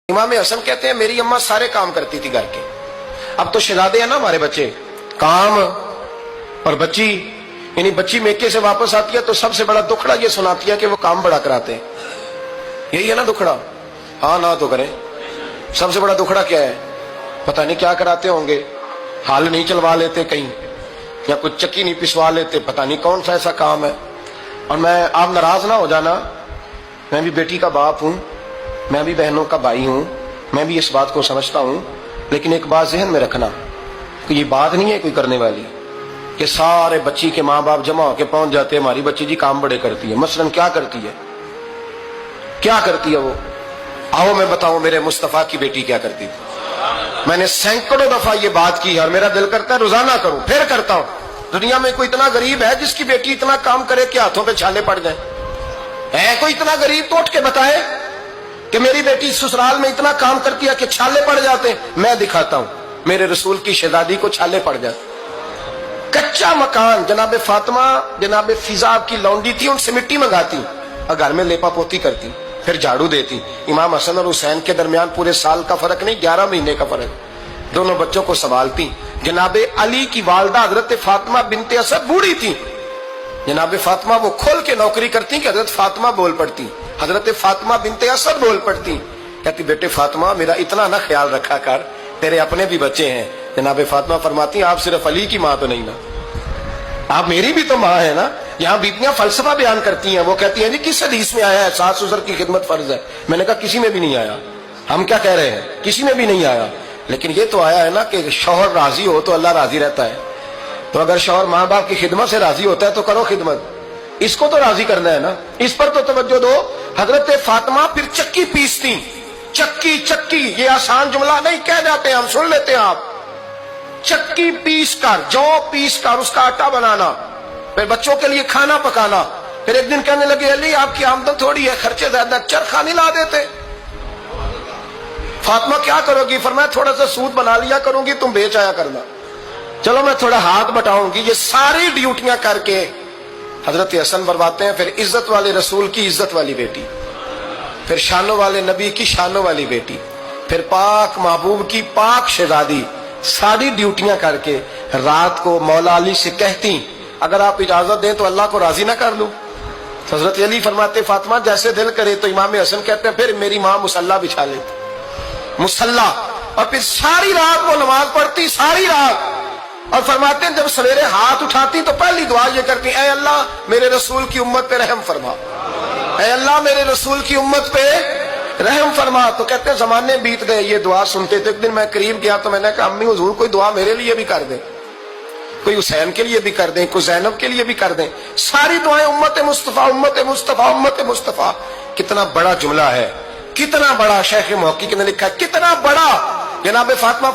इमाम हसन कहते हैं मेरी अम्मा सारे काम करती थी घर के। अब तो शहजादे हैं ना हमारे बच्चे, काम और बच्ची, यानी बच्ची मेके से वापस आती है तो सबसे बड़ा दुखड़ा ये सुनाती है कि वो काम बड़ा कराते हैं। यही है ना दुखड़ा? हाँ ना तो करें। सबसे बड़ा दुखड़ा क्या है? पता नहीं क्या कराते होंगे, हाल नहीं चलवा लेते कहीं, या कुछ चक्की नहीं पिसवा लेते, पता नहीं कौन सा ऐसा काम है। और मैं, आप नाराज ना हो जाना, मैं भी बेटी का बाप हूं, मैं भी बहनों का भाई हूं, मैं भी इस बात को समझता हूं, लेकिन एक बात जहन में रखना कि ये बात नहीं है कोई करने वाली कि सारे बच्ची के माँ बाप जमा होकर पहुंच जाते हैं हमारी बच्ची जी काम बड़े करती है। मसलन क्या करती है, क्या करती है वो? आओ मैं बताऊं मेरे मुस्तफा की बेटी क्या करती थी। मैंने सैकड़ों दफा ये बात की और मेरा दिल करता है रोजाना करूं, फिर करता हूं। दुनिया में कोई इतना गरीब है जिसकी बेटी इतना काम करे कि हाथों पे छाले पड़ जाए? है कोई इतना गरीब तो उठ के बताए कि मेरी बेटी ससुराल में इतना काम करती है कि छाले पड़ जाते हैं? मैं दिखाता हूं, मेरे रसूल की शहजादी को छाले पड़ जाते। कच्चा मकान, जनाबे फातिमा जनाबे फिजा की लौंडी थी, उनसे मिट्टी मंगाती और घर में लेपा पोती करती, फिर झाड़ू देती। इमाम हसन और हुसैन के दरमियान पूरे साल का फर्क नहीं, 11 महीने का फर्क। दोनों बच्चों को संभालती। जनाबे अली की वालदा हजरत फातिमा बिनते असद बूढ़ी थी, जनाबे फातिमा वो खोल के नौकरी करती कि हजरत फातिमा बोल पड़ती, हजरत फातिमा बिनते असद बोल पड़ती। कहती बेटे फातिमा मेरा इतना ना ख्याल रखा कर, तेरे अपने भी बच्चे हैं। जनाबे फातिमा फरमाती आप सिर्फ अली की माँ तो नहीं ना, आप मेरी भी तो माँ है ना। यहाँ बीबियां फलसफा बयान करती हैं, वो कहती हैं जी किस हदीस में आया है सास ससुर की खिदमत फर्ज है? मैंने कहा किसी में भी नहीं आया। हम क्या कह रहे हैं, किसी में भी नहीं आया, लेकिन ये तो आया है ना कि शौहर राजी हो तो अल्लाह राजी रहता है। तो अगर शौहर माँ बाप की खिदमत से राजी होता है तो करो खिदमत, इसको तो राजी करना है ना, इस पर तो तवज्जो दो। हजरत फातिमा फिर चक्की पीसती। चक्की चक्की ये आसान जुमला नहीं कह जाते, हम सुन लेते हैं आप। चक्की पीस कर, जौ पीस कर उसका आटा बनाना, फिर बच्चों के लिए खाना पकाना। फिर एक दिन कहने लगे अली आपकी आमदन थोड़ी है, खर्चे ज्यादा, चरखा नहीं ला देते? फातिमा क्या करोगी? फरमाया थोड़ा सा सूद बना लिया करूंगी, तुम बेच आया करना। चलो मैं थोड़ा हाथ बटाऊंगी। ये सारी ड्यूटियां करके हजरत हसन बरवाते हैं। फिर इज्जत वाले रसूल की इज्जत वाली बेटी, फिर शानों वाले नबी की शानों वाली बेटी, फिर पाक महबूब की पाक शहजादी, सारी ड्यूटियां करके रात को मौला अली से कहती अगर आप इजाजत दें तो अल्लाह को राजी ना कर लूं? हजरत अली फरमाते फातिमा जैसे दिल करे। तो इमाम हसन कहते हैं फिर मेरी माँ मुसल्ला बिछा लेती, मुसल्ला, और फिर सारी रात वो नमाज पढ़ती, सारी रात। और फरमाते हैं जब सवेरे हाथ उठाती तो पहली दुआ ये करती ऐ अल्लाह मेरे रसूल की उम्मत पे रहम फरमा, ऐ अल्लाह मेरे रसूल की उम्मत पे रहम फरमा। तो कहते हैं जमाने बीत गए ये दुआ सुनते थे। एक दिन मैं करीब गया तो मैंने कहा अम्मी हुजूर कोई दुआ मेरे लिए भी कर दे, कोई हुसैन के लिए भी कर दें, कोई ज़ैनब के लिए भी कर दें। सारी दुआएं उम्मत मुस्तफा उम्मत मुस्तफा उम्मत मुस्तफा। कितना बड़ा जुमला है, कितना बड़ा शेख मौकी ने लिखा है, कितना बड़ा। जनाब फातिमा